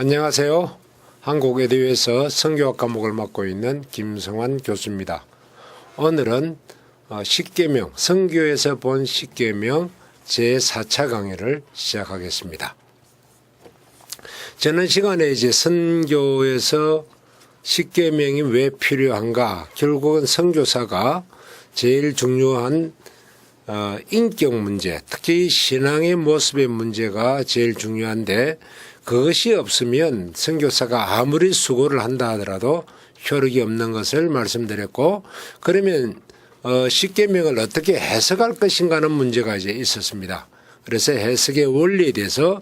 안녕하세요. 한국에듀에서 성교학 과목을 맡고 있는 김성환 교수입니다. 오늘은 십계명, 성교에서 본 십계명 제4차 강의를 시작하겠습니다. 지난 시간에 선교에서 십계명이 왜 필요한가, 결국은 선교사가 제일 중요한 인격 문제, 특히 신앙의 모습의 문제가 제일 중요한데, 그것이 없으면 선교사가 아무리 수고를 한다 하더라도 효력이 없는 것을 말씀드렸고, 그러면 십계명을 어떻게 해석할 것인가 하는 문제가 이제 있었습니다. 그래서 해석의 원리에 대해서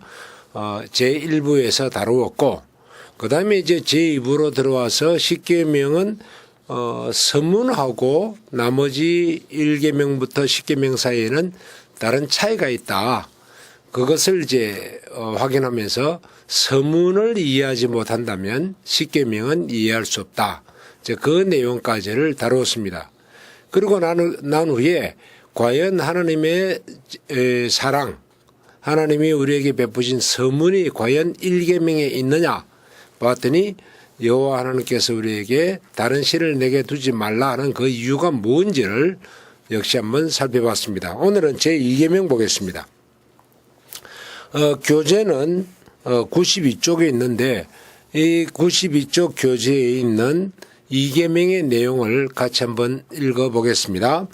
제1부에서 다루었고, 그 다음에 이제 제2부로 들어와서 십계명은 서문하고 나머지 1계명부터 십계명 사이에는 다른 차이가 있다. 그것을 이제 확인하면서 서문을 이해하지 못한다면 십계명은 이해할 수 없다. 이제 그 내용까지를 다루었습니다. 그리고 난 후에 과연 하나님의 사랑, 하나님이 우리에게 베푸신 서문이 과연 1계명에 있느냐 봤더니 여호와 하나님께서 우리에게 다른 신을 내게 두지 말라 하는 그 이유가 뭔지를 역시 한번 살펴봤습니다. 오늘은 제2계명 보겠습니다. 교재는 92쪽에 있는데 이 92쪽 교재에 있는 2계명의 내용을 같이 한번 읽어보겠습니다.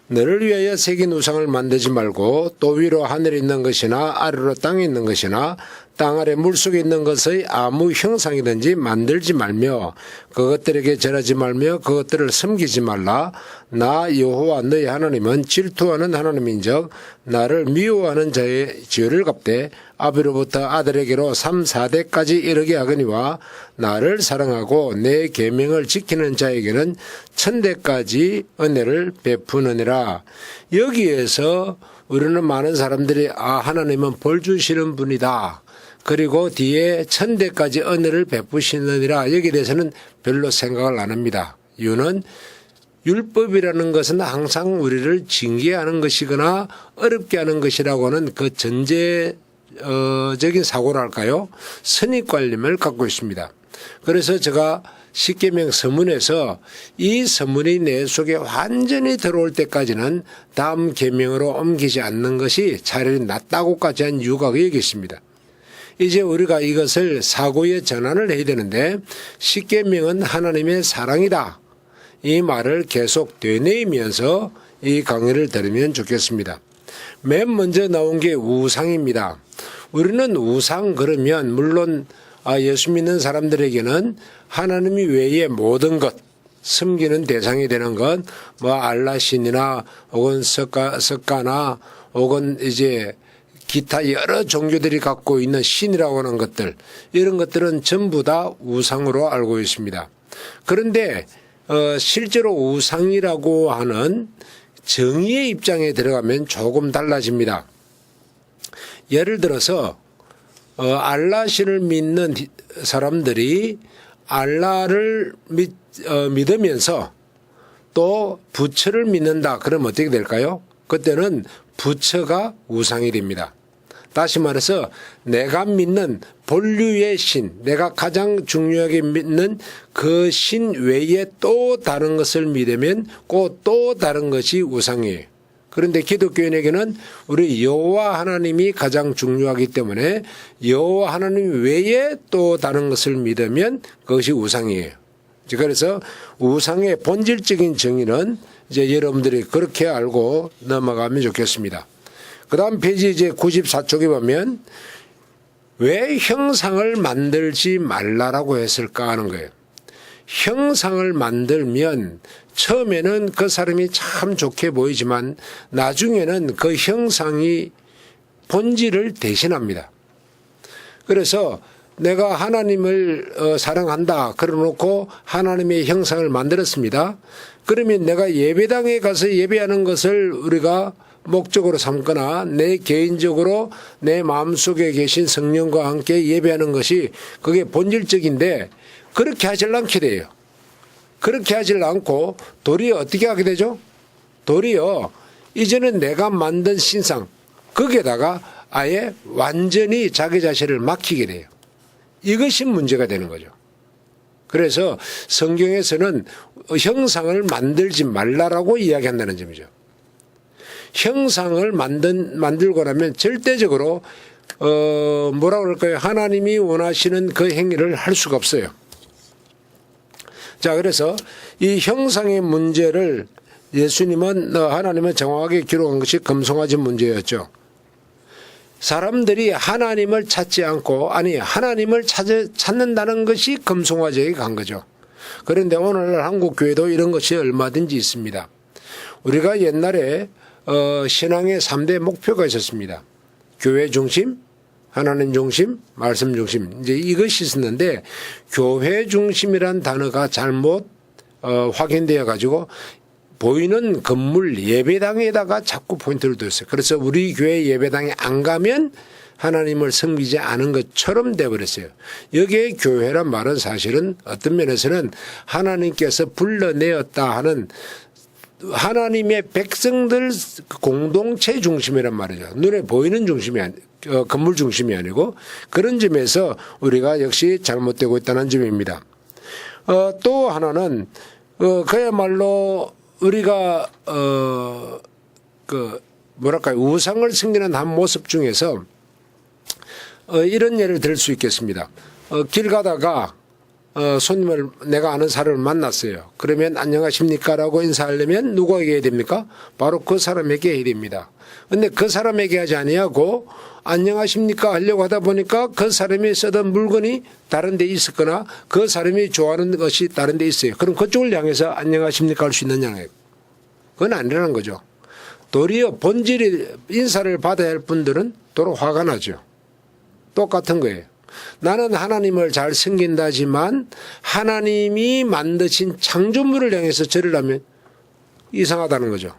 너를 위하여 새긴 우상을 만들지 말고 또 위로 하늘에 있는 것이나 아래로 땅에 있는 것이나 땅 아래 물속에 있는 것의 아무 형상이든지 만들지 말며 그것들에게 절하지 말며 그것들을 섬기지 말라. 나 여호와 너희 하나님은 질투하는 하나님인즉 나를 미워하는 자의 죄를 갚되 아비로부터 아들에게로 3, 4대까지 이르게 하거니와 나를 사랑하고 내 계명을 지키는 자에게는 1000대까지 은혜를 베푸느니라. 여기에서 우리는 많은 사람들이 하나님은 벌 주시는 분이다. 그리고 뒤에 1000대까지 은혜를 베푸시느니라. 여기에 대해서는 별로 생각을 안 합니다. 이유는 율법이라는 것은 항상 우리를 징계하는 것이거나 어렵게 하는 것이라고 하는 그 전제적인 사고랄까요? 선입관념을 갖고 있습니다. 그래서 제가 십계명 서문에서 이 서문이 내 속에 완전히 들어올 때까지는 다음 계명으로 옮기지 않는 것이 차라리 낫다고까지 한 이유가 여기 있습니다. 이제 우리가 이것을 사고의 전환을 해야 되는데 십계명은 하나님의 사랑이다. 이 말을 계속 되뇌이면서 이 강의를 들으면 좋겠습니다. 맨 먼저 나온 게 우상입니다. 우리는 우상 그러면 물론 예수 믿는 사람들에게는 하나님이 외에 모든 것, 섬기는 대상이 되는 것, 알라신이나 혹은 석가나 혹은 이제 기타 여러 종교들이 갖고 있는 신이라고 하는 것들, 이런 것들은 전부 다 우상으로 알고 있습니다. 그런데 실제로 우상이라고 하는 정의의 입장에 들어가면 조금 달라집니다. 예를 들어서 알라신을 믿는 사람들이 알라를 믿으면서 또 부처를 믿는다. 그럼 어떻게 될까요? 그때는 부처가 우상이 됩니다. 다시 말해서 내가 믿는 본류의 신, 내가 가장 중요하게 믿는 그 신 외에 또 다른 것을 믿으면 그 또 다른 것이 우상이에요. 그런데 기독교인에게는 우리 여호와 하나님이 가장 중요하기 때문에 여호와 하나님 외에 또 다른 것을 믿으면 그것이 우상이에요. 그래서 우상의 본질적인 정의는 이제 여러분들이 그렇게 알고 넘어가면 좋겠습니다. 그 다음 페이지 이제 94쪽에 보면 왜 형상을 만들지 말라라고 했을까 하는 거예요. 형상을 만들면 처음에는 그 사람이 참 좋게 보이지만 나중에는 그 형상이 본질을 대신합니다. 그래서 내가 하나님을 사랑한다 그러놓고 하나님의 형상을 만들었습니다. 그러면 내가 예배당에 가서 예배하는 것을 우리가 목적으로 삼거나 내 개인적으로 내 마음속에 계신 성령과 함께 예배하는 것이 그게 본질적인데 그렇게 하질 않게 돼요. 그렇게 하질 않고 도리어 어떻게 하게 되죠? 도리어 이제는 내가 만든 신상 거기에다가 아예 완전히 자기 자신을 맡기게 돼요. 이것이 문제가 되는 거죠. 그래서 성경에서는 형상을 만들지 말라라고 이야기한다는 점이죠. 형상을 만들고 나면 절대적으로 뭐라 그럴까요? 하나님이 원하시는 그 행위를 할 수가 없어요. 자, 그래서 이 형상의 문제를 하나님은 정확하게 기록한 것이 금송아지 문제였죠. 사람들이 하나님을 찾지 않고 하나님을 찾는다는 것이 금송아지에게 간 거죠. 그런데 오늘날 한국 교회도 이런 것이 얼마든지 있습니다. 우리가 옛날에 신앙의 3대 목표가 있었습니다. 교회 중심, 하나님 중심, 말씀 중심. 이제 이것이 있었는데 교회 중심이란 단어가 잘못 확인되어 가지고 보이는 건물 예배당에다가 자꾸 포인트를 뒀어요. 그래서 우리 교회 예배당에 안 가면 하나님을 섬기지 않은 것처럼 돼버렸어요. 여기에 교회란 말은 사실은 어떤 면에서는 하나님께서 불러내었다 하는 하나님의 백성들 공동체 중심이란 말이죠. 눈에 보이는 중심이 건물 중심이 아니고 그런 점에서 우리가 역시 잘못되고 있다는 점입니다. 또 하나는 그야말로 우리가 우상을 섬기는 한 모습 중에서 이런 예를 들 수 있겠습니다. 길 가다가 손님을 내가 아는 사람을 만났어요. 그러면 안녕하십니까 라고 인사하려면 누구에게 해야 됩니까? 바로 그 사람에게 해야 됩니다. 그런데 그 사람에게 하지 아니하고 안녕하십니까 하려고 하다 보니까 그 사람이 쓰던 물건이 다른 데 있었거나 그 사람이 좋아하는 것이 다른 데 있어요. 그럼 그쪽을 향해서 안녕하십니까 할 수 있느냐는 그건 아니라는 거죠. 도리어 본질이 인사를 받아야 할 분들은 도로 화가 나죠. 똑같은 거예요. 나는 하나님을 잘 섬긴다지만 하나님이 만드신 창조물을 향해서 절을 하면 이상하다는 거죠.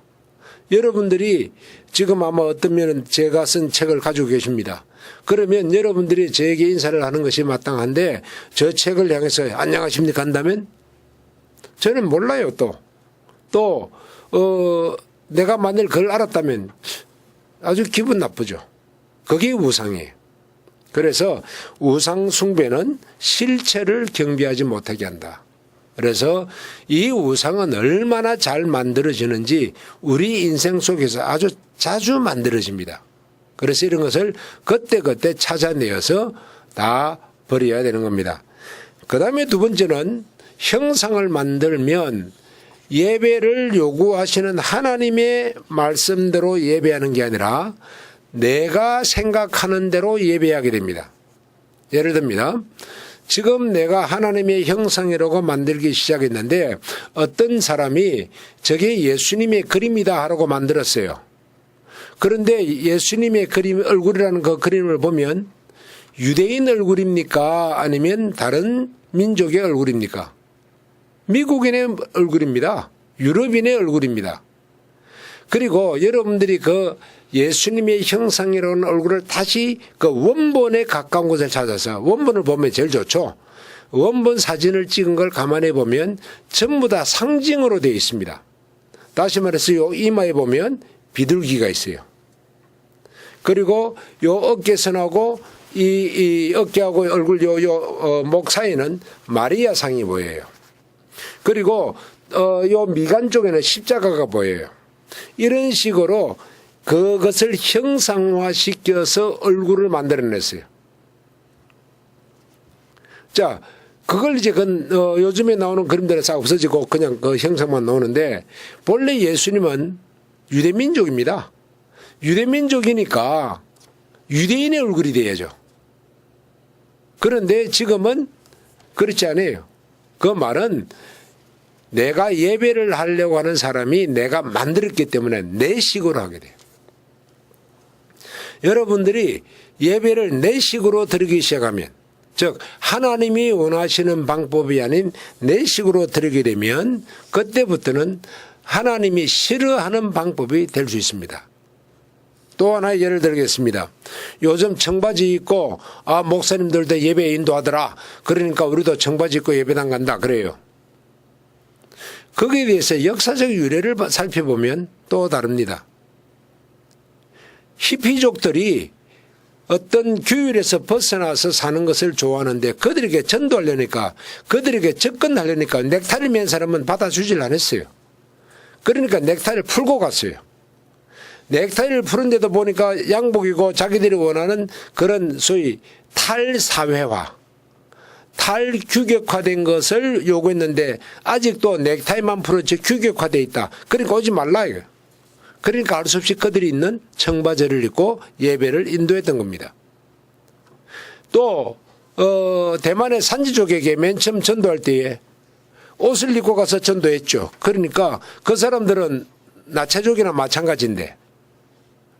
여러분들이 지금 아마 어떤 면은 제가 쓴 책을 가지고 계십니다. 그러면 여러분들이 저에게 인사를 하는 것이 마땅한데 저 책을 향해서 안녕하십니까 한다면 저는 몰라요. 내가 만일 그걸 알았다면 아주 기분 나쁘죠. 그게 우상이에요. 그래서 우상 숭배는 실체를 경배하지 못하게 한다. 그래서 이 우상은 얼마나 잘 만들어지는지 우리 인생 속에서 아주 자주 만들어집니다. 그래서 이런 것을 그때그때 찾아내어서 다 버려야 되는 겁니다. 그 다음에 두 번째는 형상을 만들면 예배를 요구하시는 하나님의 말씀대로 예배하는 게 아니라 내가 생각하는 대로 예배하게 됩니다. 예를 듭니다. 지금 내가 하나님의 형상이라고 만들기 시작했는데 어떤 사람이 저게 예수님의 그림이다 하라고 만들었어요. 그런데 예수님의 그림 얼굴이라는 그 그림을 보면 유대인 얼굴입니까? 아니면 다른 민족의 얼굴입니까? 미국인의 얼굴입니다. 유럽인의 얼굴입니다. 그리고 여러분들이 그 예수님의 형상이라는 얼굴을 다시 그 원본에 가까운 곳을 찾아서 원본을 보면 제일 좋죠. 원본 사진을 찍은 걸 가만히 보면 전부 다 상징으로 되어 있습니다. 다시 말해서 요 이마에 보면 비둘기가 있어요. 그리고 요 어깨선하고 이 어깨하고 얼굴 목 사이에는 마리아 상이 보여요. 그리고 요 미간 쪽에는 십자가가 보여요. 이런 식으로 그것을 형상화시켜서 얼굴을 만들어냈어요. 자, 그걸 이제 요즘에 나오는 그림들은 싹 없어지고 그냥 그 형상만 나오는데 본래 예수님은 유대민족입니다. 유대민족이니까 유대인의 얼굴이 돼야죠. 그런데 지금은 그렇지 않아요. 그 말은 내가 예배를 하려고 하는 사람이 내가 만들었기 때문에 내 식으로 하게 돼요. 여러분들이 예배를 내 식으로 드리기 시작하면, 즉 하나님이 원하시는 방법이 아닌 내 식으로 드리게 되면 그때부터는 하나님이 싫어하는 방법이 될 수 있습니다. 또 하나 예를 들겠습니다. 요즘 청바지 입고 목사님들도 예배 인도하더라. 그러니까 우리도 청바지 입고 예배당 간다 그래요. 거기에 대해서 역사적 유래를 살펴보면 또 다릅니다. 히피족들이 어떤 규율에서 벗어나서 사는 것을 좋아하는데 그들에게 전도하려니까 그들에게 접근하려니까 넥타이를 맨 사람은 받아주질 않았어요. 그러니까 넥타이를 풀고 갔어요. 넥타이를 푸는데도 보니까 양복이고 자기들이 원하는 그런 소위 탈사회화, 탈규격화된 것을 요구했는데 아직도 넥타이만 풀었지 규격화되어 있다. 그러니까 오지 말라 이거예요. 그러니까 알 수 없이 그들이 있는 청바지를 입고 예배를 인도했던 겁니다. 또 대만의 산지족에게 맨 처음 전도할 때에 옷을 입고 가서 전도했죠. 그러니까 그 사람들은 나차족이나 마찬가지인데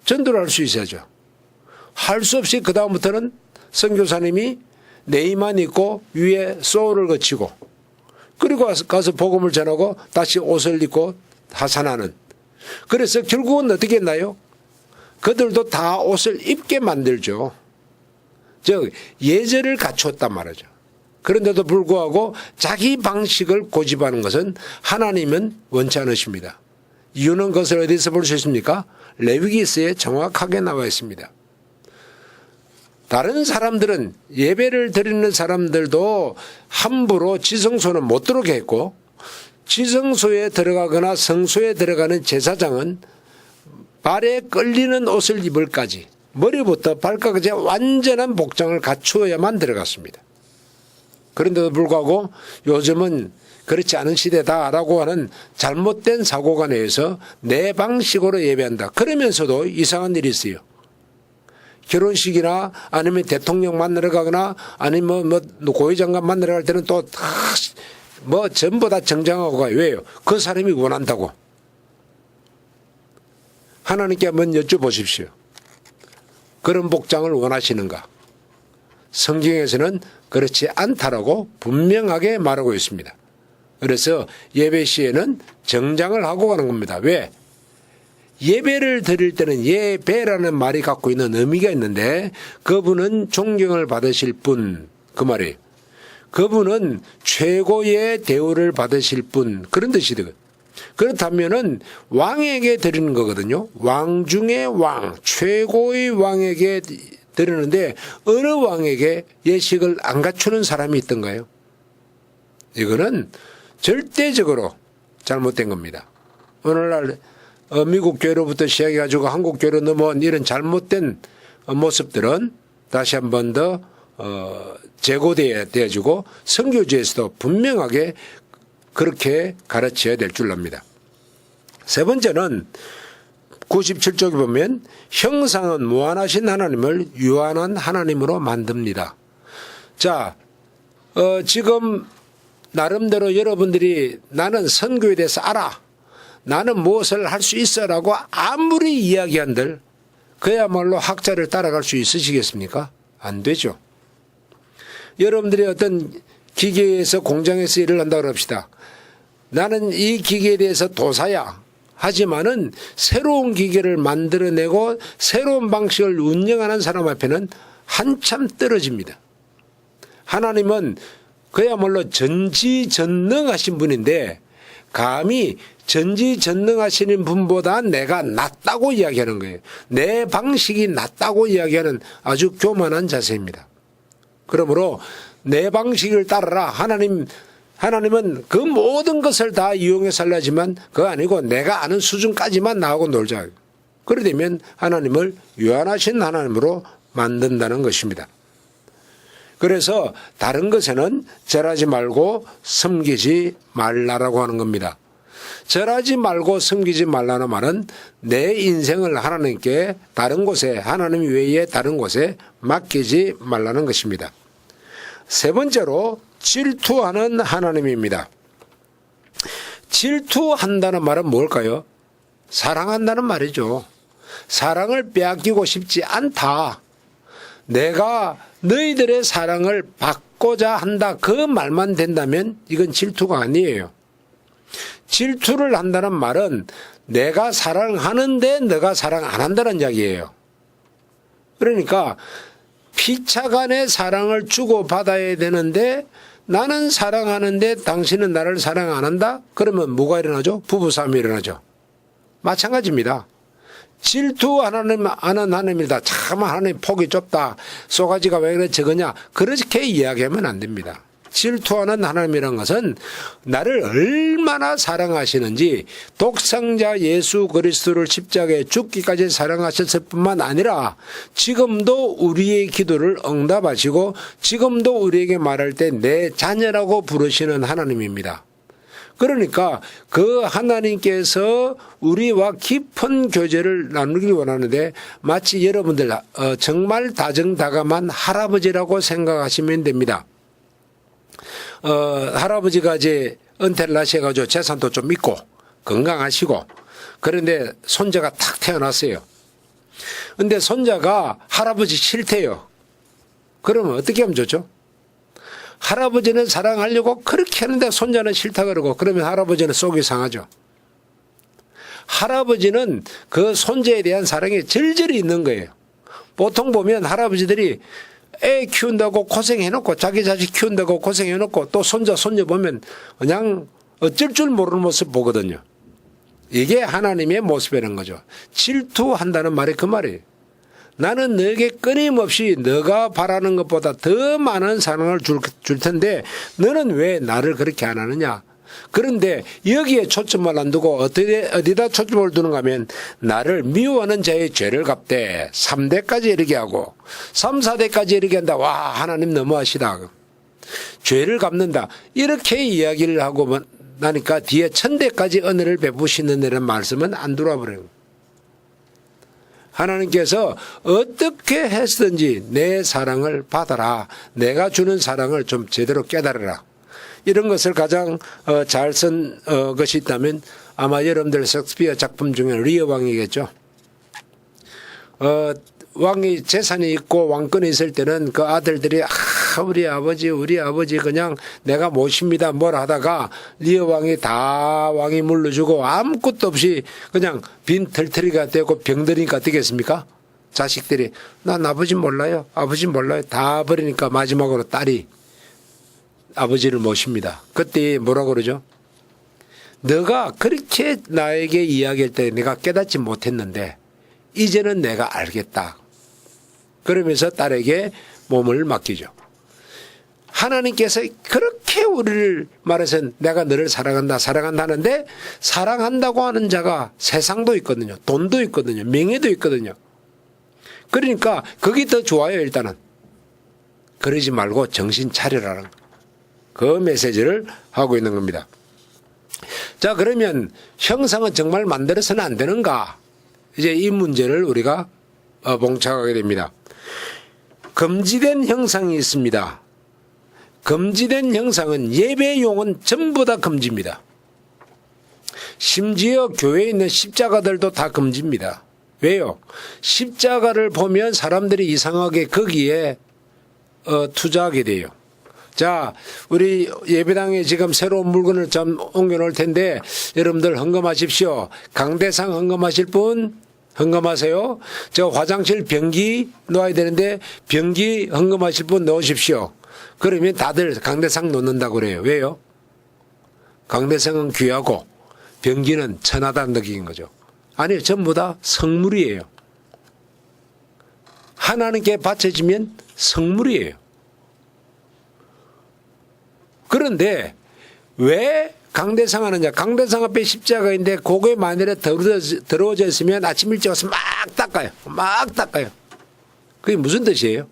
전도를 할 수 있어야죠. 할 수 없이 그 다음부터는 선교사님이 네이만 입고 위에 소울을 거치고 그리고 가서 복음을 전하고 다시 옷을 입고 하산하는. 그래서 결국은 어떻게 했나요? 그들도 다 옷을 입게 만들죠. 즉 예절을 갖추었단 말이죠. 그런데도 불구하고 자기 방식을 고집하는 것은 하나님은 원치 않으십니다. 이유는 그것을 어디서 볼 수 있습니까? 레위기서에 정확하게 나와 있습니다. 다른 사람들은 예배를 드리는 사람들도 함부로 지성소는 못 들어오게 했고 지성소에 들어가거나 성소에 들어가는 제사장은 발에 끌리는 옷을 입을까지 머리부터 발까지 완전한 복장을 갖추어야만 들어갔습니다. 그런데도 불구하고 요즘은 그렇지 않은 시대다라고 하는 잘못된 사고관에서 내 방식으로 예배한다. 그러면서도 이상한 일이 있어요. 결혼식이나 아니면 대통령 만나러 가거나 아니면 뭐 고위장관 만나러 갈 때는 또 전부 다 정장하고 가요. 왜요? 그 사람이 원한다고. 하나님께 한번 여쭤보십시오. 그런 복장을 원하시는가? 성경에서는 그렇지 않다라고 분명하게 말하고 있습니다. 그래서 예배 시에는 정장을 하고 가는 겁니다. 왜? 예배를 드릴 때는 예배라는 말이 갖고 있는 의미가 있는데 그분은 존경을 받으실 분, 그 말이에요. 그분은 최고의 대우를 받으실 분, 그런 뜻이 되거든요. 그렇다면은 왕에게 드리는 거거든요. 왕 중에 왕, 최고의 왕에게 드리는데 어느 왕에게 예식을 안 갖추는 사람이 있던가요? 이거는 절대적으로 잘못된 겁니다. 오늘날 미국 교회로부터 시작해가지고 한국 교회로 넘어온 이런 잘못된 모습들은 다시 한 번 더 제고되어지고 선교지에서도 분명하게 그렇게 가르쳐야 될 줄 압니다. 세 번째는 97쪽에 보면 형상은 무한하신 하나님을 유한한 하나님으로 만듭니다. 자, 지금 나름대로 여러분들이 나는 선교에 대해서 알아. 나는 무엇을 할 수 있어라고 아무리 이야기한들 그야말로 학자를 따라갈 수 있으시겠습니까? 안 되죠. 여러분들이 어떤 기계에서 공장에서 일을 한다고 합시다. 나는 이 기계에 대해서 도사야. 하지만은 새로운 기계를 만들어내고 새로운 방식을 운영하는 사람 앞에는 한참 떨어집니다. 하나님은 그야말로 전지전능하신 분인데 감히 전지전능하시는 분보다 내가 낫다고 이야기하는 거예요. 내 방식이 낫다고 이야기하는 아주 교만한 자세입니다. 그러므로 내 방식을 따르라. 하나님은 그 모든 것을 다 이용해 살라지만 그거 아니고 내가 아는 수준까지만 나하고 놀자. 그러되면 하나님을 유한하신 하나님으로 만든다는 것입니다. 그래서 다른 것에는 절하지 말고 섬기지 말라라고 하는 겁니다. 절하지 말고 섬기지 말라는 말은 내 인생을 하나님께 다른 곳에 하나님 외에 다른 곳에 맡기지 말라는 것입니다. 세 번째로 질투하는 하나님입니다. 질투한다는 말은 뭘까요? 사랑한다는 말이죠. 사랑을 빼앗기고 싶지 않다. 내가 너희들의 사랑을 받고자 한다. 그 말만 된다면 이건 질투가 아니에요. 질투를 한다는 말은 내가 사랑하는데 너가 사랑 안 한다는 이야기예요. 그러니까 피차간의 사랑을 주고받아야 되는데 나는 사랑하는데 당신은 나를 사랑 안 한다? 그러면 뭐가 일어나죠? 부부싸움이 일어나죠. 마찬가지입니다. 질투하는 하나님이다. 참 하나님 폭이 좁다. 쏘가지가 왜 그래 적으냐. 그렇게 이야기하면 안 됩니다. 질투하는 하나님이라는 것은 나를 얼마나 사랑하시는지 독생자 예수 그리스도를 십자가에 죽기까지 사랑하셨을 뿐만 아니라 지금도 우리의 기도를 응답하시고 지금도 우리에게 말할 때 내 자녀라고 부르시는 하나님입니다. 그러니까 그 하나님께서 우리와 깊은 교제를 나누길 원하는데 마치 여러분들 정말 다정다감한 할아버지라고 생각하시면 됩니다. 할아버지가 이제 은퇴를 하셔가지고 재산도 좀 있고 건강하시고 그런데 손자가 탁 태어났어요. 근데 손자가 할아버지 싫대요. 그러면 어떻게 하면 좋죠? 할아버지는 사랑하려고 그렇게 하는데 손자는 싫다 그러고 그러면 할아버지는 속이 상하죠. 할아버지는 그 손자에 대한 사랑이 절절히 있는 거예요. 보통 보면 할아버지들이 애 키운다고 고생해놓고 자기 자식 키운다고 고생해놓고 또 손자 손녀 보면 그냥 어쩔 줄 모르는 모습 보거든요. 이게 하나님의 모습이라는 거죠. 질투한다는 말이 그 말이에요. 나는 너에게 끊임없이 너가 바라는 것보다 더 많은 사랑을 줄 텐데 너는 왜 나를 그렇게 안 하느냐. 그런데 여기에 초점을 안 두고 어디다 초점을 두는가 하면 나를 미워하는 자의 죄를 갚되 3대까지 이르게 하고 3, 4대까지 이르게 한다. 와 하나님 너무하시다. 죄를 갚는다. 이렇게 이야기를 하고 나니까 뒤에 1000대까지 은혜를 베푸시는 이런 말씀은 안 들어와버려요. 하나님께서 어떻게 했든지 내 사랑을 받아라. 내가 주는 사랑을 좀 제대로 깨달아라. 이런 것을 가장 잘 쓴 것이 있다면 아마 여러분들 셰익스피어 작품 중에 리어 왕이겠죠. 왕이 재산이 있고 왕권이 있을 때는 그 아들들이 우리 아버지 그냥 내가 모십니다 뭘 하다가 리어 왕이 다 왕이 물러주고 아무것도 없이 그냥 빈 털터리가 되고 병들이니까 되겠습니까? 자식들이 난 아버지 몰라요 다 버리니까 마지막으로 딸이 아버지를 모십니다. 그때 뭐라고 그러죠? 너가 그렇게 나에게 이야기할 때 내가 깨닫지 못했는데 이제는 내가 알겠다. 그러면서 딸에게 몸을 맡기죠. 하나님께서 그렇게 우리를 말해서 내가 너를 사랑한다는데 사랑한다고 하는 자가 세상도 있거든요. 돈도 있거든요. 명예도 있거든요. 그러니까 그게 더 좋아요. 일단은. 그러지 말고 정신 차려라는 그 메시지를 하고 있는 겁니다. 자, 그러면 형상은 정말 만들어서는 안 되는가? 이제 이 문제를 우리가 봉착하게 됩니다. 금지된 형상이 있습니다. 금지된 형상은 예배용은 전부 다 금지입니다. 심지어 교회에 있는 십자가들도 다 금지입니다. 왜요? 십자가를 보면 사람들이 이상하게 거기에 투자하게 돼요. 자, 우리 예배당에 지금 새로운 물건을 좀 옮겨놓을 텐데 여러분들 헌금하십시오. 강대상 헌금하실 분 헌금하세요. 저 화장실 변기 놓아야 되는데 변기 헌금하실 분 넣으십시오. 그러면 다들 강대상 놓는다고 그래요. 왜요? 강대상은 귀하고 변기는 천하다는 느낌인 거죠. 아니요, 전부 다 성물이에요. 하나님께 바쳐지면 성물이에요. 그런데 왜 강대상 하느냐? 강대상 앞에 십자가인데 그거에 만일에 더러워져 있으면 아침 일찍 와서 막 닦아요. 그게 무슨 뜻이에요?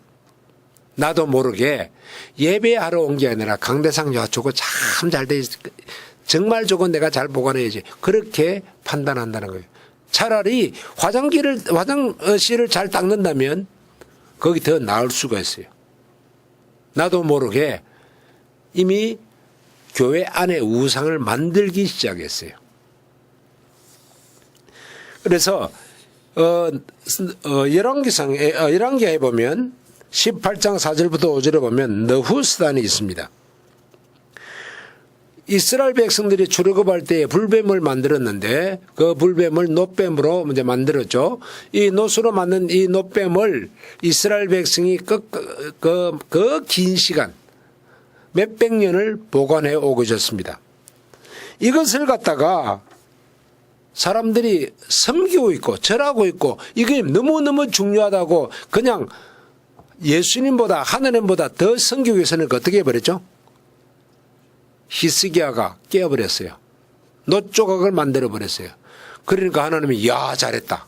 나도 모르게 예배하러 온 게 아니라 강대상 저거 참 잘 돼 있어. 정말 저건 내가 잘 보관해야지. 그렇게 판단한다는 거예요. 차라리 화장실을 잘 닦는다면 거기 더 나을 수가 있어요. 나도 모르게 이미 교회 안에 우상을 만들기 시작했어요. 그래서 열왕기에 보면 18장 4절부터 5절에 보면 너후스단이 있습니다. 이스라엘 백성들이 출애굽할 때 불뱀을 만들었는데 그 불뱀을 놋뱀으로 이제 만들었죠. 이 놋으로 만든 이 놋뱀을 이스라엘 백성이 그 긴 시간 몇백 년을 보관해 오고 있었습니다. 이것을 갖다가 사람들이 섬기고 있고 절하고 있고 이게 너무너무 중요하다고 그냥 예수님보다 하느님보다 더 섬기기 위해서는 어떻게 해버렸죠? 히스기야가 깨어버렸어요. 놋조각을 만들어버렸어요. 그러니까 하나님이 야 잘했다.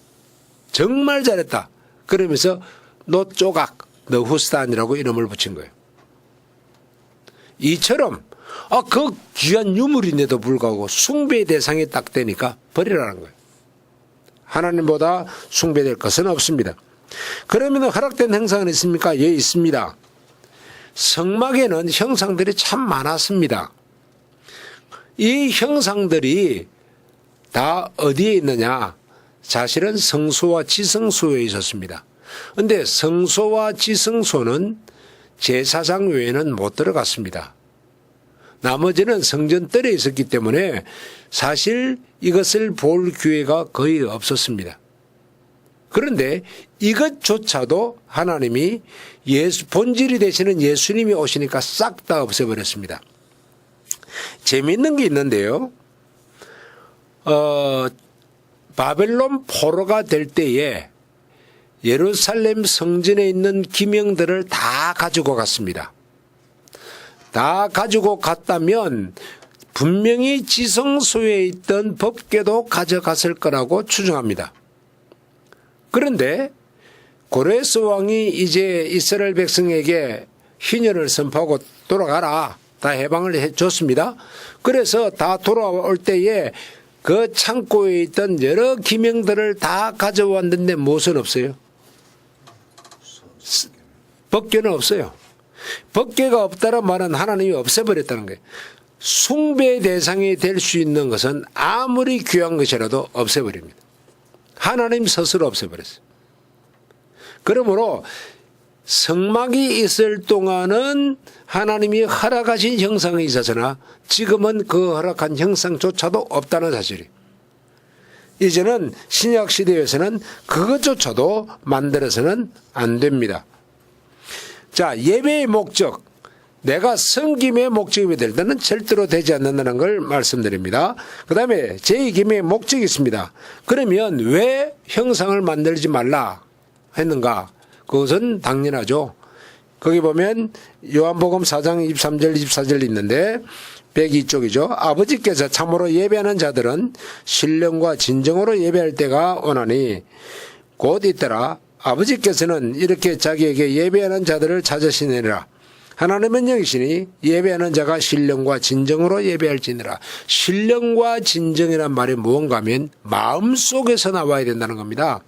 정말 잘했다. 그러면서 놋조각 너후스단이라고 이름을 붙인 거예요. 이처럼 그 귀한 유물인데도 불구하고 숭배의 대상이 딱 되니까 버리라는 거예요. 하나님보다 숭배될 것은 없습니다. 그러면 허락된 형상은 있습니까? 예, 있습니다. 성막에는 형상들이 참 많았습니다. 이 형상들이 다 어디에 있느냐? 사실은 성소와 지성소에 있었습니다. 그런데 성소와 지성소는 제사장 외에는 못 들어갔습니다. 나머지는 성전 뜰에 있었기 때문에 사실 이것을 볼 기회가 거의 없었습니다. 그런데 이것조차도 하나님이 본질이 되시는 예수님이 오시니까 싹 다 없애버렸습니다. 재미있는 게 있는데요. 바벨론 포로가 될 때에 예루살렘 성전에 있는 기명들을 다 가지고 갔습니다. 다 가지고 갔다면 분명히 지성소에 있던 법궤도 가져갔을 거라고 추정합니다. 그런데 고레스 왕이 이제 이스라엘 백성에게 희년을 선포하고 돌아가라. 다 해방을 해줬습니다. 그래서 다 돌아올 때에 그 창고에 있던 여러 기명들을 다 가져왔는데 무엇은 없어요? 법궤는 없어요. 법궤가 없다는 말은 하나님이 없애버렸다는 거예요. 숭배의 대상이 될 수 있는 것은 아무리 귀한 것이라도 없애버립니다. 하나님 스스로 없애버렸어요. 그러므로 성막이 있을 동안은 하나님이 허락하신 형상이 있었으나 지금은 그 허락한 형상조차도 없다는 사실이에요. 이제는 신약 시대에서는 그것조차도 만들어서는 안 됩니다. 자, 예배의 목적, 내가 섬김의 목적이 될 때는 절대로 되지 않는다는 걸 말씀드립니다. 그 다음에 제2계명의 목적이 있습니다. 그러면 왜 형상을 만들지 말라 했는가? 그것은 당연하죠. 거기 보면 요한복음 4장 23절 24절 있는데 102쪽이죠. 아버지께서 참으로 예배하는 자들은 신령과 진정으로 예배할 때가 오나니 곧 있더라. 아버지께서는 이렇게 자기에게 예배하는 자들을 찾으시느니라. 하나님은 영이시니 예배하는 자가 신령과 진정으로 예배할지니라. 신령과 진정이란 말이 무언가 하면 마음속에서 나와야 된다는 겁니다.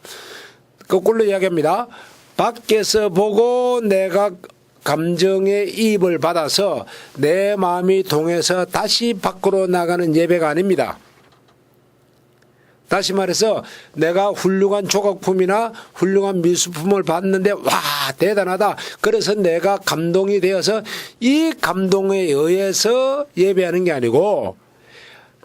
거꾸로 이야기합니다. 밖에서 보고 내가 감정의 이입을 받아서 내 마음이 동해서 다시 밖으로 나가는 예배가 아닙니다. 다시 말해서 내가 훌륭한 조각품이나 훌륭한 미술품을 봤는데 와 대단하다. 그래서 내가 감동이 되어서 이 감동에 의해서 예배하는 게 아니고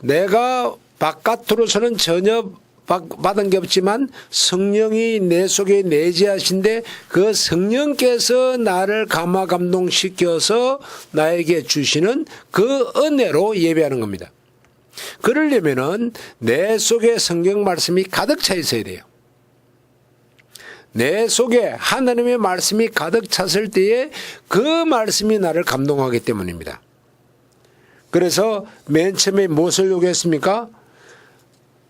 내가 바깥으로서는 전혀 받은 게 없지만 성령이 내 속에 내재하신데 그 성령께서 나를 감화 감동시켜서 나에게 주시는 그 은혜로 예배하는 겁니다. 그러려면은 내 속에 성경 말씀이 가득 차 있어야 돼요. 내 속에 하나님의 말씀이 가득 찼을 때에 그 말씀이 나를 감동하기 때문입니다. 그래서 맨 처음에 무엇을 요구했습니까?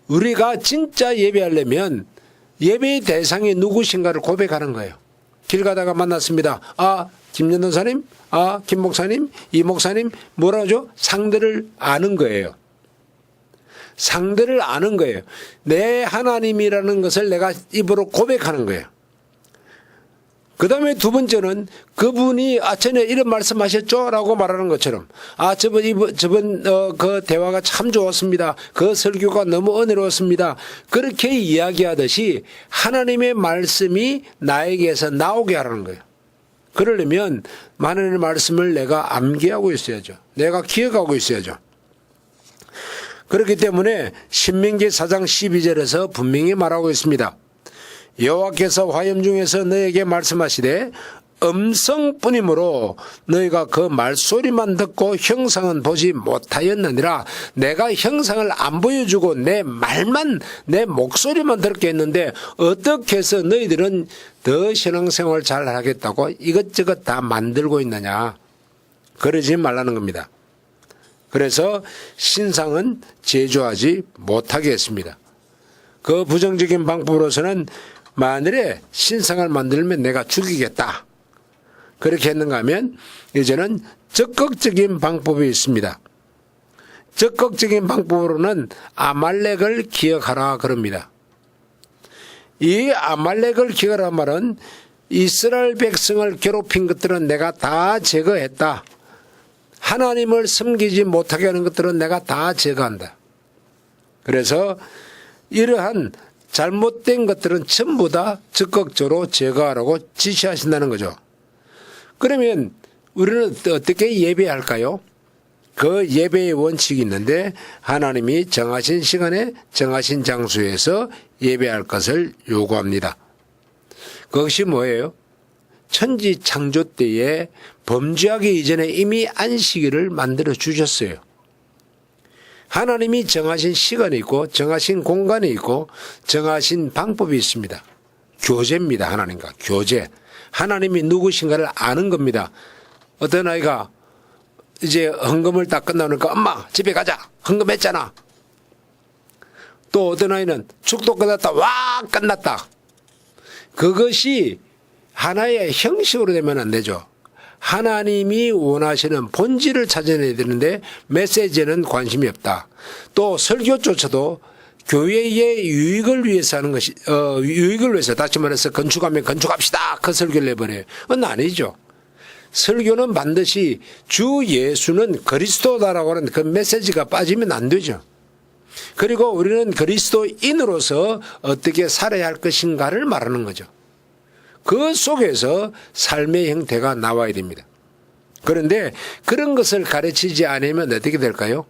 우리가 진짜 예배하려면 예배의 대상이 누구신가를 고백하는 거예요. 길 가다가 만났습니다. 김 전도사님, 김 목사님, 이 목사님, 뭐라 하죠? 상대를 아는 거예요. 상대를 아는 거예요. 내 하나님이라는 것을 내가 입으로 고백하는 거예요. 그 다음에 두 번째는 그분이 전에 이런 말씀하셨죠? 라고 말하는 것처럼 저번 그 대화가 참 좋았습니다. 그 설교가 너무 은혜로웠습니다. 그렇게 이야기하듯이 하나님의 말씀이 나에게서 나오게 하라는 거예요. 그러려면 하나님의 말씀을 내가 암기하고 있어야죠. 내가 기억하고 있어야죠. 그렇기 때문에 신명기 4장 12절에서 분명히 말하고 있습니다. 여호와께서 화염 중에서 너에게 말씀하시되 음성뿐이므로 너희가 그 말소리만 듣고 형상은 보지 못하였느니라. 내가 형상을 안 보여주고 내 말만, 내 목소리만 들었게 했는데 어떻게 해서 너희들은 더 신앙생활 잘 하겠다고 이것저것 다 만들고 있느냐. 그러지 말라는 겁니다. 그래서 신상은 제조하지 못하게 했습니다. 그 부정적인 방법으로서는 만일에 신상을 만들면 내가 죽이겠다. 그렇게 했는가 하면 이제는 적극적인 방법이 있습니다. 적극적인 방법으로는 아말렉을 기억하라 그럽니다. 이 아말렉을 기억하라 말은 이스라엘 백성을 괴롭힌 것들은 내가 다 제거했다. 하나님을 섬기지 못하게 하는 것들은 내가 다 제거한다. 그래서 이러한 잘못된 것들은 전부 다 적극적으로 제거하라고 지시하신다는 거죠. 그러면 우리는 어떻게 예배할까요? 그 예배의 원칙이 있는데 하나님이 정하신 시간에 정하신 장소에서 예배할 것을 요구합니다. 그것이 뭐예요? 천지 창조 때에 범죄하기 이전에 이미 안식일을 만들어 주셨어요. 하나님이 정하신 시간이 있고 정하신 공간이 있고 정하신 방법이 있습니다. 교제입니다. 하나님과 교제. 하나님이 누구신가를 아는 겁니다. 어떤 아이가 이제 헌금을 다 끝나니까 엄마 집에 가자. 헌금했잖아. 또 어떤 아이는 축도 끝났다. 와 끝났다. 그것이 하나의 형식으로 되면 안 되죠. 하나님이 원하시는 본질을 찾아내야 되는데 메시지에는 관심이 없다. 또 설교조차도 교회의 유익을 위해서 하는 것이, 유익을 위해서, 다시 말해서 건축하면 건축합시다. 그 설교를 내버려요. 그건 아니죠. 설교는 반드시 주 예수는 그리스도다라고 하는 그 메시지가 빠지면 안 되죠. 그리고 우리는 그리스도인으로서 어떻게 살아야 할 것인가를 말하는 거죠. 그 속에서 삶의 형태가 나와야 됩니다. 그런데 그런 것을 가르치지 않으면 어떻게 될까요?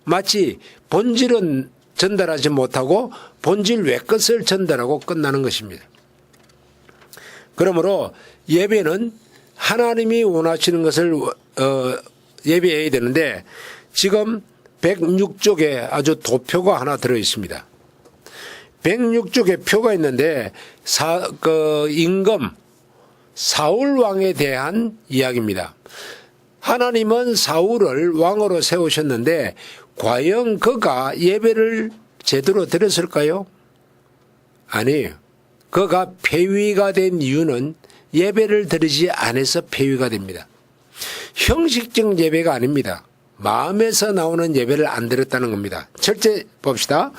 마치 본질은 전달하지 못하고 본질 외 것을 전달하고 끝나는 것입니다. 그러므로 예배는 하나님이 원하시는 것을 예배해야 되는데 지금 106쪽에 아주 도표가 하나 들어 있습니다. 106쪽에 표가 있는데 임금 사울 왕에 대한 이야기입니다. 하나님은 사울을 왕으로 세우셨는데 과연 그가 예배를 제대로 드렸을까요? 아니에요. 그가 폐위가 된 이유는 예배를 드리지 않아서 폐위가 됩니다. 형식적 예배가 아닙니다. 마음에서 나오는 예배를 안 드렸다는 겁니다. 첫째 봅시다.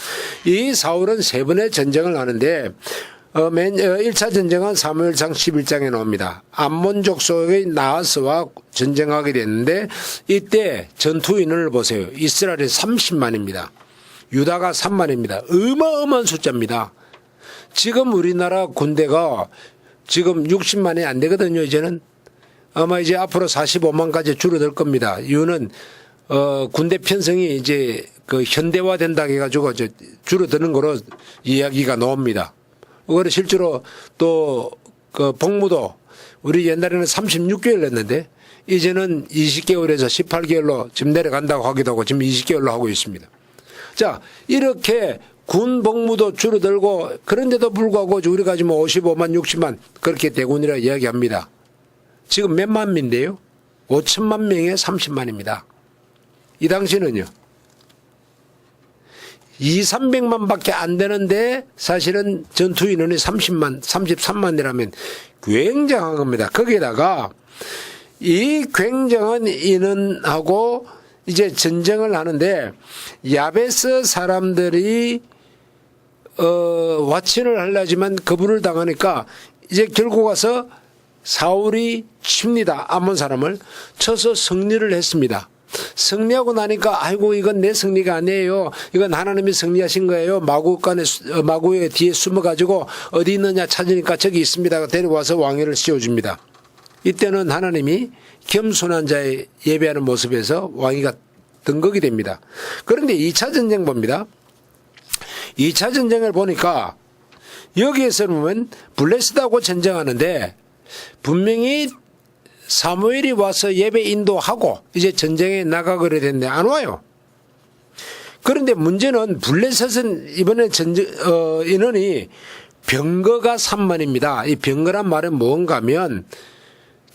이 사울은 세 번의 전쟁을 하는데 1차 전쟁은 사무엘상 11장에 나옵니다. 암몬 족속의 나하스와 전쟁하게 됐는데 이때 전투인을 보세요. 이스라엘이 30만입니다. 유다가 3만입니다. 어마어마한 숫자입니다. 지금 우리나라 군대가 지금 60만이 안 되거든요. 이제는 아마 이제 앞으로 45만까지 줄어들 겁니다. 이유는 군대 편성이 이제 그 현대화된다 해가지고 줄어드는 거로 이야기가 나옵니다. 그걸 실제로 또 그 복무도 우리 옛날에는 36개월 했는데 이제는 20개월에서 18개월로 지금 내려간다고 하기도 하고 지금 20개월로 하고 있습니다. 자, 이렇게 군 복무도 줄어들고 그런데도 불구하고 우리가 지금 55만 60만 그렇게 대군이라 이야기합니다. 지금 몇만 명인데요. 5천만 명에 30만입니다. 이 당시는요. 200~300만 밖에 안 되는데 사실은 전투 인원이 30만, 33만이라면 굉장한 겁니다. 거기에다가 이 굉장한 인원하고 이제 전쟁을 하는데 야베스 사람들이 와친을 하려지만 거부를 당하니까 이제 결국 와서 사울이 칩니다. 암몬 사람을 쳐서 승리를 했습니다. 승리하고 나니까 아이고 이건 내 승리가 아니에요. 이건 하나님이 승리하신 거예요. 마구의 뒤에 숨어가지고 어디 있느냐 찾으니까 저기 있습니다. 데려와서 왕위를 씌워줍니다. 이때는 하나님이 겸손한 자의 예배하는 모습에서 왕위가 등극이 됩니다. 그런데 2차 전쟁 봅니다. 2차 전쟁을 보니까 여기에서 보면 블레셋하고 전쟁하는데 분명히 사무엘이 와서 예배 인도하고 이제 전쟁에 나가거려 됐는데 안 와요. 그런데 문제는 블레셋은 이번에 인원이 병거가 3만입니다. 이 병거란 말은 뭔가 하면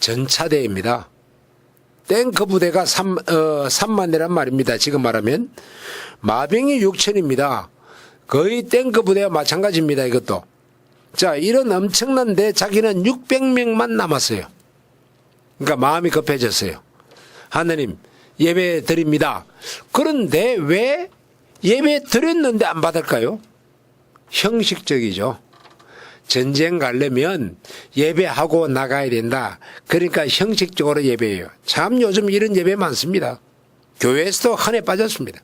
전차대입니다. 탱크 부대가 3만이란 말입니다. 지금 말하면 마병이 6천입니다. 거의 탱크 부대와 마찬가지입니다. 이것도. 자, 이런 엄청난데 자기는 600명만 남았어요. 그러니까 마음이 급해졌어요. 하느님 예배 드립니다. 그런데 왜 예배 드렸는데 안 받을까요? 형식적이죠. 전쟁 가려면 예배하고 나가야 된다. 그러니까 형식적으로 예배해요. 참 요즘 이런 예배 많습니다. 교회에서도 한해 빠졌습니다.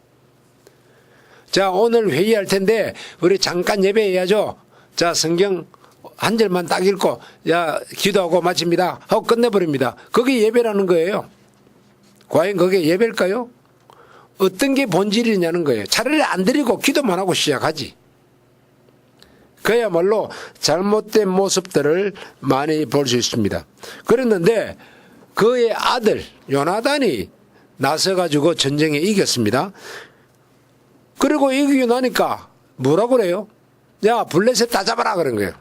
자, 오늘 회의할 텐데 우리 잠깐 예배해야죠. 자, 성경 한 절만 딱 읽고 야 기도하고 마칩니다 하고 끝내버립니다. 그게 예배라는 거예요. 과연 그게 예배일까요? 어떤 게 본질이냐는 거예요. 차라리 안 드리고 기도만 하고 시작하지. 그야말로 잘못된 모습들을 많이 볼 수 있습니다. 그랬는데 그의 아들 요나단이 나서가지고 전쟁에 이겼습니다. 그리고 이기고 나니까 뭐라고 그래요? 야 블레셋 다 잡아라 그런 거예요.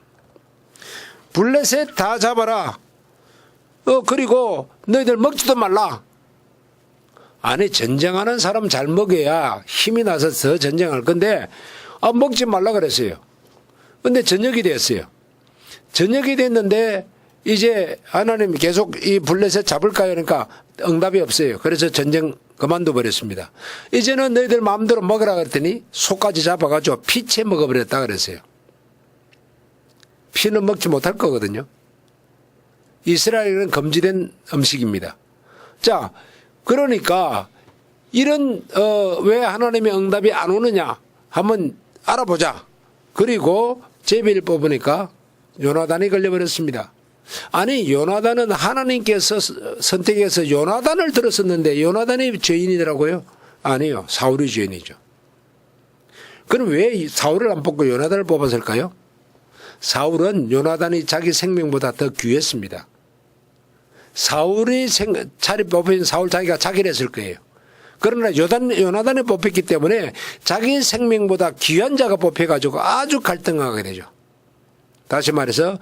블레셋 다 잡아라. 그리고 너희들 먹지도 말라. 아니 전쟁하는 사람 잘 먹여야 힘이 나서 더 전쟁할 건데 먹지 말라 그랬어요. 근데 저녁이 됐어요. 저녁이 됐는데 이제 하나님이 계속 이 블레셋 잡을까요? 그러니까 응답이 없어요. 그래서 전쟁 그만둬 버렸습니다. 이제는 너희들 마음대로 먹으라 그랬더니 소까지 잡아가지고 피채 먹어버렸다 그랬어요. 피는 먹지 못할 거거든요. 이스라엘은 금지된 음식입니다. 자, 그러니까 이런 왜 하나님의 응답이 안 오느냐 한번 알아보자. 그리고 제비를 뽑으니까 요나단이 걸려버렸습니다. 아니 요나단은 하나님께서 선택해서 요나단을 들었었는데 요나단이 죄인이더라고요. 아니요, 사울이 죄인이죠. 그럼 왜 사울을 안 뽑고 요나단을 뽑았을까요? 사울은 요나단이 자기 생명보다 더 귀했습니다. 사울이 자리 뽑힌 사울 자기가 자기를 했을 거예요. 그러나 요나단이 뽑혔기 때문에 자기 생명보다 귀한 자가 뽑혀가지고 아주 갈등하게 되죠. 다시 말해서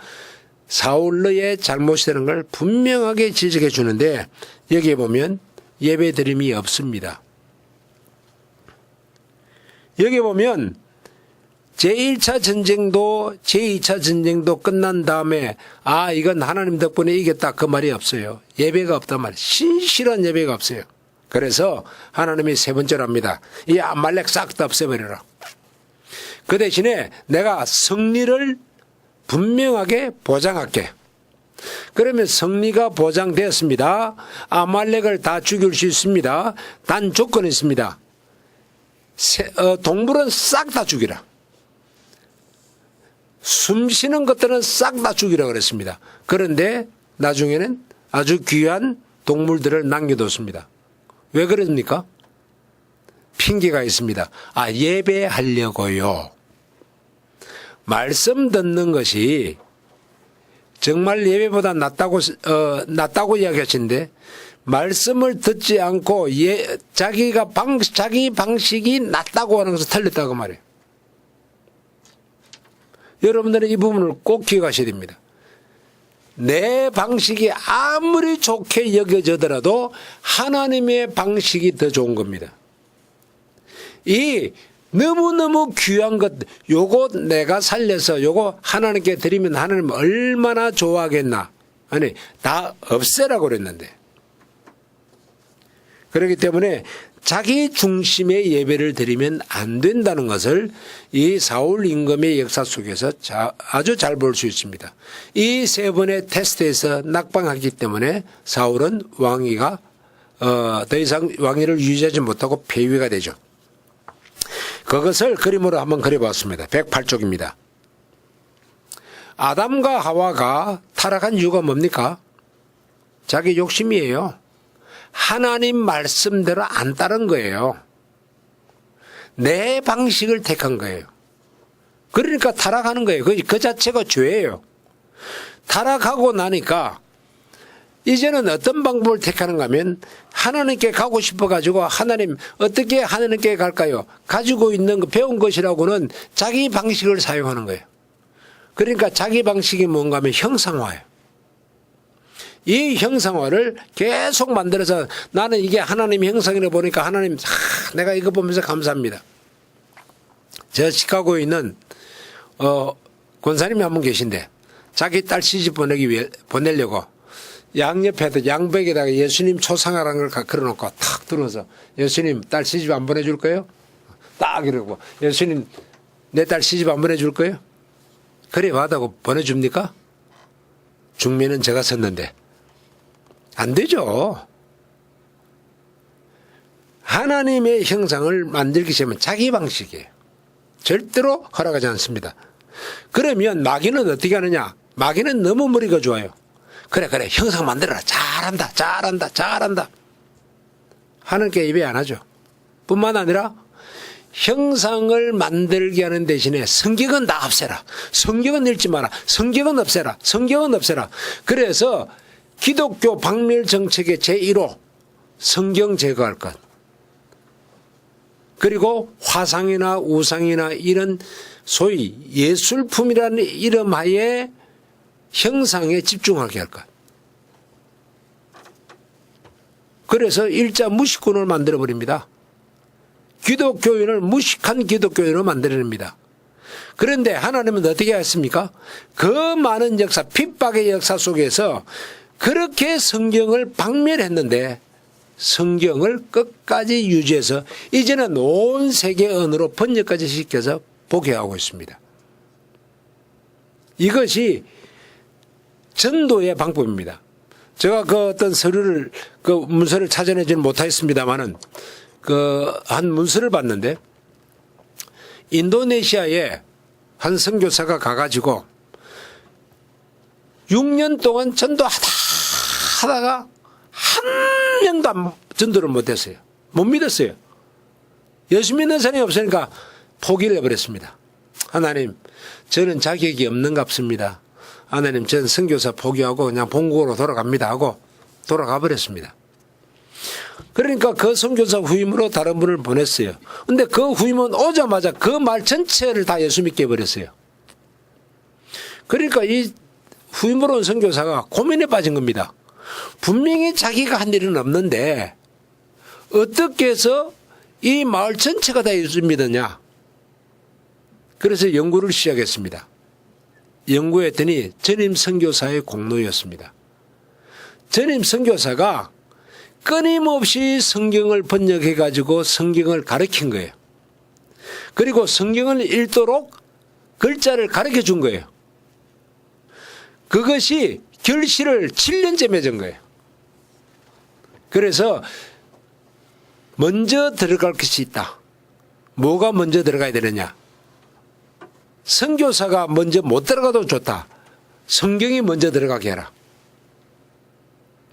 사울의 잘못이라는 걸 분명하게 지적해 주는데 여기에 보면 예배 드림이 없습니다. 여기 보면 제1차 전쟁도 제2차 전쟁도 끝난 다음에 이건 하나님 덕분에 이겼다 그 말이 없어요. 예배가 없단 말이에요. 신실한 예배가 없어요. 그래서 하나님이 세 번째로 합니다. 이 아말렉 싹 다 없애버려라. 그 대신에 내가 승리를 분명하게 보장할게. 그러면 승리가 보장되었습니다. 아말렉을 다 죽일 수 있습니다. 단 조건이 있습니다. 동물은 싹 다 죽이라. 숨쉬는 것들은 싹 다 죽이라 그랬습니다. 그런데 나중에는 아주 귀한 동물들을 남겨뒀습니다. 왜 그럽니까? 핑계가 있습니다. 예배하려고요. 말씀 듣는 것이 정말 예배보다 낫다고 이야기하시는데 말씀을 듣지 않고 자기 방식이 낫다고 하는 것은 틀렸다고 말해요. 여러분들은 이 부분을 꼭 기억하셔야 됩니다. 내 방식이 아무리 좋게 여겨지더라도 하나님의 방식이 더 좋은 겁니다. 이 너무너무 귀한 것, 요거 내가 살려서 요거 하나님께 드리면 하나님 얼마나 좋아하겠나. 아니, 다 없애라고 그랬는데. 그렇기 때문에 자기 중심의 예배를 드리면 안 된다는 것을 이 사울 임금의 역사 속에서 아주 잘 볼 수 있습니다. 이 세 번의 테스트에서 낙방하기 때문에 사울은 왕위가 더 이상 왕위를 유지하지 못하고 폐위가 되죠. 그것을 그림으로 한번 그려봤습니다. 108쪽입니다. 아담과 하와가 타락한 이유가 뭡니까? 자기 욕심이에요. 하나님 말씀대로 안 따른 거예요. 내 방식을 택한 거예요. 그러니까 타락하는 거예요. 그 자체가 죄예요. 타락하고 나니까 이제는 어떤 방법을 택하는가 하면 하나님께 가고 싶어 가지고 하나님 어떻게 하나님께 갈까요? 가지고 있는 거 배운 것이라고는 자기 방식을 사용하는 거예요. 그러니까 자기 방식이 뭔가 하면 형상화예요. 이 형상화를 계속 만들어서 나는 이게 하나님의 형상이라 보니까 하나님 내가 이거 보면서 감사합니다. 저 시카고에 있는 권사님이 한 분 계신데 자기 딸 시집 보내려고 양옆에도 양백에다가 예수님 초상화라는 걸 걸어놓고 탁 들어서 예수님 딸 시집 안 보내줄 거예요? 딱 이러고 예수님 내 딸 시집 안 보내줄 거예요? 그래 와다고 보내줍니까? 중매는 제가 섰는데 안 되죠. 하나님의 형상을 만들기 시작하면 자기 방식이에요. 절대로 허락하지 않습니다. 그러면 마귀는 어떻게 하느냐? 마귀는 너무 머리가 좋아요. 그래 형상 만들어라. 잘한다. 하나님께 예배 안 하죠. 뿐만 아니라 형상을 만들게 하는 대신에 성경은 다 없애라. 성경은 읽지 마라. 성경은 없애라. 그래서 기독교 박멸 정책의 제1호 성경 제거할 것. 그리고 화상이나 우상이나 이런 소위 예술품이라는 이름 하에 형상에 집중하게 할 것. 그래서 일자 무식군을 만들어버립니다. 기독교인을 무식한 기독교인으로 만들어냅니다. 그런데 하나님은 어떻게 했습니까? 그 많은 역사, 핍박의 역사 속에서 그렇게 성경을 박멸했는데 성경을 끝까지 유지해서 이제는 온 세계 언어로 번역까지 시켜서 보게 하고 있습니다. 이것이 전도의 방법입니다. 제가 그 어떤 서류를, 그 문서를 찾아내지는 못하였습니다만은 한 문서를 봤는데 인도네시아에 한 선교사가 가가지고 6년 동안 전도하다가 한 명도 전도를 못했어요. 못 믿었어요. 예수 믿는 사람이 없으니까 포기를 해버렸습니다. 하나님, 저는 자격이 없는갑습니다. 하나님, 전 선교사 포기하고 그냥 본국으로 돌아갑니다 하고 돌아가 버렸습니다. 그러니까 그 선교사 후임으로 다른 분을 보냈어요. 근데 그 후임은 오자마자 그 말 전체를 다 예수 믿게 해버렸어요. 그러니까 이 후임으로 온 선교사가 고민에 빠진 겁니다. 분명히 자기가 한 일은 없는데 어떻게 해서 이 마을 전체가 다 예수 믿었냐. 그래서 연구를 시작했습니다. 연구했더니 전임 선교사의 공로였습니다. 전임 선교사가 끊임없이 성경을 번역해 가지고 성경을 가르친 거예요. 그리고 성경을 읽도록 글자를 가르쳐 준 거예요. 그것이 결실을 7년째 맺은 거예요. 그래서 먼저 들어갈 것이 있다. 뭐가 먼저 들어가야 되느냐? 선교사가 먼저 못 들어가도 좋다. 성경이 먼저 들어가게 해라.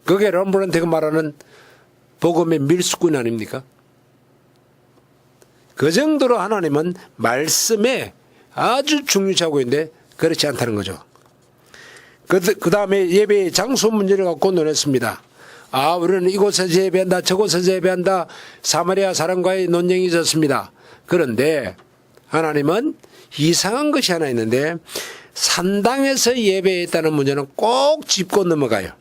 그게 럼브란트가 말하는 복음의 밀수꾼 아닙니까? 그 정도로 하나님은 말씀에 아주 중요시하고 있는데 그렇지 않다는 거죠. 그 다음에 예배의 장소 문제를 갖고 논했습니다. 우리는 이곳에서 예배한다, 저곳에서 예배한다, 사마리아 사람과의 논쟁이 있었습니다. 그런데 하나님은 이상한 것이 하나 있는데 산당에서 예배했다는 문제는 꼭 짚고 넘어가요.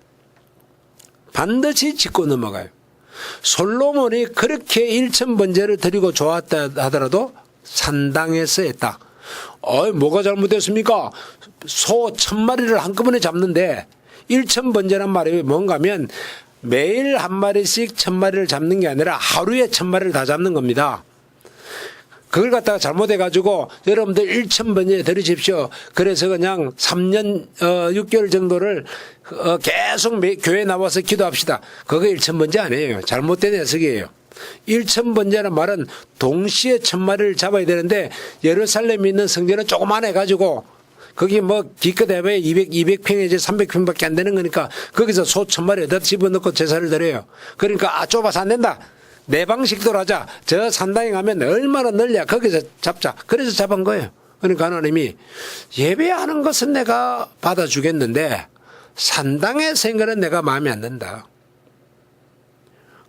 반드시 짚고 넘어가요. 솔로몬이 그렇게 1000번제를 드리고 좋았다 하더라도 산당에서 했다. 뭐가 잘못됐습니까? 소 1000마리를 한꺼번에 잡는데 1000번제란 말이 뭔가 하면 매일 한 마리씩 1000마리를 잡는 게 아니라 하루에 1000마리를 다 잡는 겁니다. 그걸 갖다가 잘못해가지고 여러분들 1000번제 드리십시오. 그래서 그냥 3년 6개월 정도를 계속 교회에 나와서 기도합시다. 그거 1000번제 아니에요. 잘못된 해석이에요. 1000번제라는 말은 동시에 1000마리를 잡아야 되는데 예루살렘에 있는 성전은 조그만해가지고 거기 뭐 기껏해봐야 200평이지 300평밖에 안 되는 거니까 거기서 소 1000마리 더 집어넣고 제사를 드려요. 그러니까 좁아서 안 된다. 내 방식대로 하자. 저 산당에 가면 얼마나 넓냐. 거기서 잡자. 그래서 잡은 거예요. 그러니까 하나님이 예배하는 것은 내가 받아주겠는데 산당의 생각은 내가 마음에 안 든다.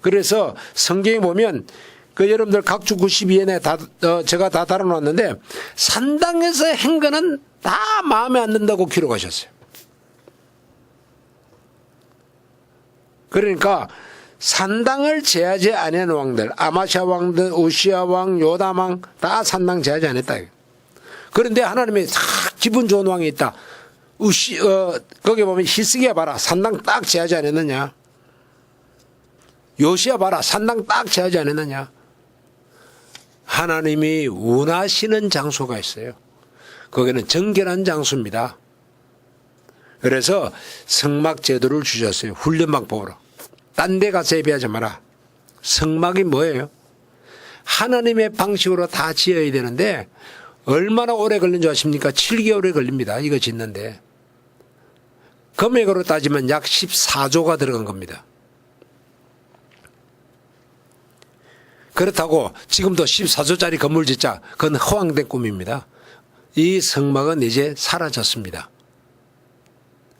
그래서 성경에 보면 그 여러분들 각주 92연에 제가 다 달아놨는데 산당에서 행거는 다 마음에 안 든다고 기록하셨어요. 그러니까 산당을 제하지 아니한 왕들, 아마시아 왕들, 우시아 왕, 요담 왕 다 산당 제하지 않았다. 그런데 하나님이 다 기분 좋은 왕이 있다. 거기 보면 히스기야 봐라. 산당 딱 제하지 않았느냐. 요시야 봐라. 산당 딱 제하지 않았느냐. 하나님이 원하시는 장소가 있어요. 거기는 정결한 장소입니다. 그래서 성막 제도를 주셨어요. 훈련 방법으로. 딴 데 가서 예배하지 마라. 성막이 뭐예요? 하나님의 방식으로 다 지어야 되는데 얼마나 오래 걸린 줄 아십니까? 7개월이 걸립니다. 이거 짓는데. 금액으로 따지면 약 14조가 들어간 겁니다. 그렇다고 지금도 14조짜리 건물 짓자. 그건 허황된 꿈입니다. 이 성막은 이제 사라졌습니다.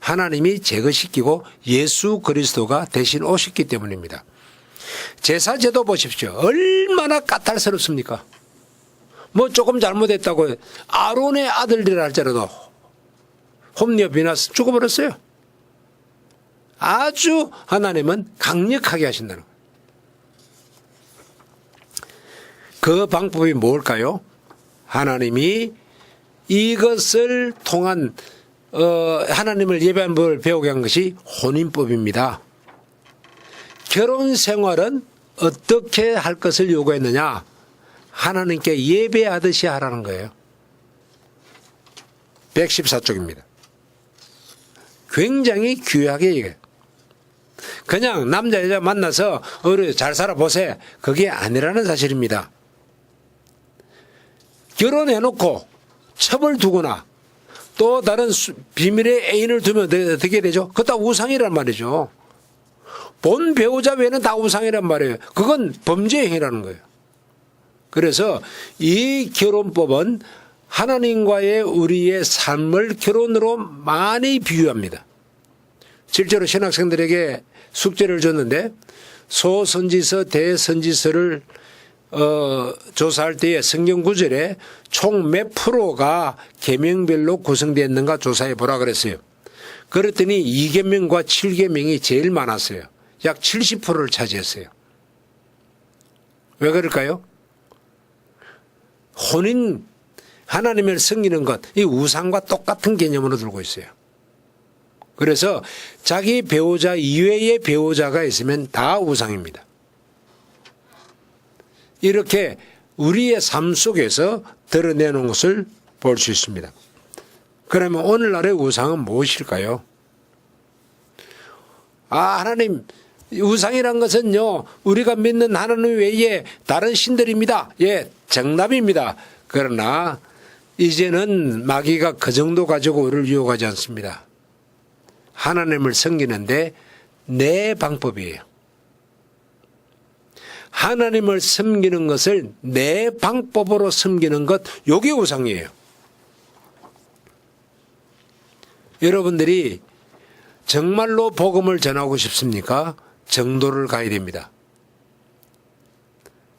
하나님이 제거시키고 예수 그리스도가 대신 오셨기 때문입니다. 제사제도 보십시오. 얼마나 까탈스럽습니까? 뭐 조금 잘못했다고 아론의 아들이라 할지라도 홈리와 비나스 죽어버렸어요. 아주 하나님은 강력하게 하신다는 거예요. 그 방법이 뭘까요? 하나님이 이것을 통한 하나님을 예배하는 법을 배우게 한 것이 혼인법입니다. 결혼 생활은 어떻게 할 것을 요구했느냐? 하나님께 예배하듯이 하라는 거예요. 114쪽입니다. 굉장히 귀하게 얘기해요. 그냥 남자 여자 만나서 잘 살아보세요. 그게 아니라는 사실입니다. 결혼해놓고 첩을 두거나 또 다른 비밀의 애인을 두면 어떻게 되죠? 그거 다 우상이란 말이죠. 본 배우자 외에는 다 우상이란 말이에요. 그건 범죄 행위라는 거예요. 그래서 이 결혼법은 하나님과의 우리의 삶을 결혼으로 많이 비유합니다. 실제로 신학생들에게 숙제를 줬는데 소선지서, 대선지서를 조사할 때에 성경 구절에 총 몇 프로가 계명별로 구성되었는가 조사해 보라 그랬어요. 그랬더니 2계명과 7계명이 제일 많았어요. 약 70%를 차지했어요. 왜 그럴까요? 혼인, 하나님을 섬기는 것, 이 우상과 똑같은 개념으로 들고 있어요. 그래서 자기 배우자 이외의 배우자가 있으면 다 우상입니다. 이렇게 우리의 삶 속에서 드러내는 것을 볼 수 있습니다. 그러면 오늘날의 우상은 무엇일까요? 하나님, 우상이란 것은요, 우리가 믿는 하나님 외에 다른 신들입니다. 예, 정답입니다. 그러나 이제는 마귀가 그 정도 가지고 우리를 유혹하지 않습니다. 하나님을 섬기는데 내 방법이에요. 하나님을 섬기는 것을 내 방법으로 섬기는 것, 이게 우상이에요. 여러분들이 정말로 복음을 전하고 싶습니까? 정도를 가야 됩니다.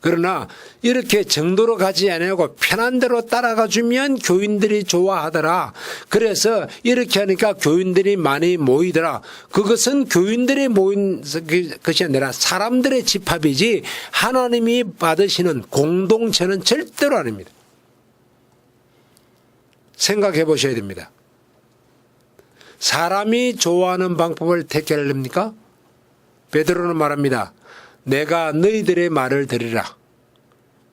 그러나 이렇게 정도로 가지 않고 편한 대로 따라가 주면 교인들이 좋아하더라. 그래서 이렇게 하니까 교인들이 많이 모이더라. 그것은 교인들이 모인 것이 아니라 사람들의 집합이지 하나님이 받으시는 공동체는 절대로 아닙니다. 생각해 보셔야 됩니다. 사람이 좋아하는 방법을 택하렵니까? 베드로는 말합니다. 내가 너희들의 말을 들으라.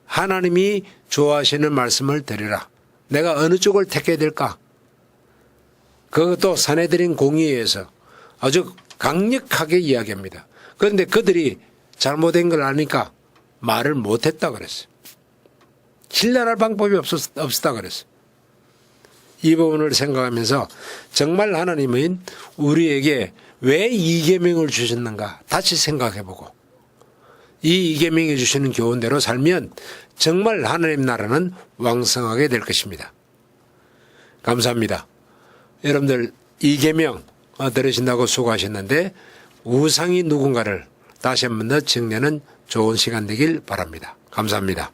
하나님이 좋아하시는 말씀을 들으라. 내가 어느 쪽을 택해야 될까? 그것도 사내들인 공의에서 아주 강력하게 이야기합니다. 그런데 그들이 잘못된 걸 아니까 말을 못했다 그랬어요. 신뢰할 방법이 없었다 그랬어요. 이 부분을 생각하면서 정말 하나님은 우리에게 왜 이 계명을 주셨는가 다시 생각해보고 이 계명이 주시는 교훈대로 살면 정말 하나님 나라는 왕성하게 될 것입니다. 감사합니다. 여러분들 이계명 들으신다고 수고하셨는데 우상이 누군가를 다시 한 번 더 정리하는 좋은 시간 되길 바랍니다. 감사합니다.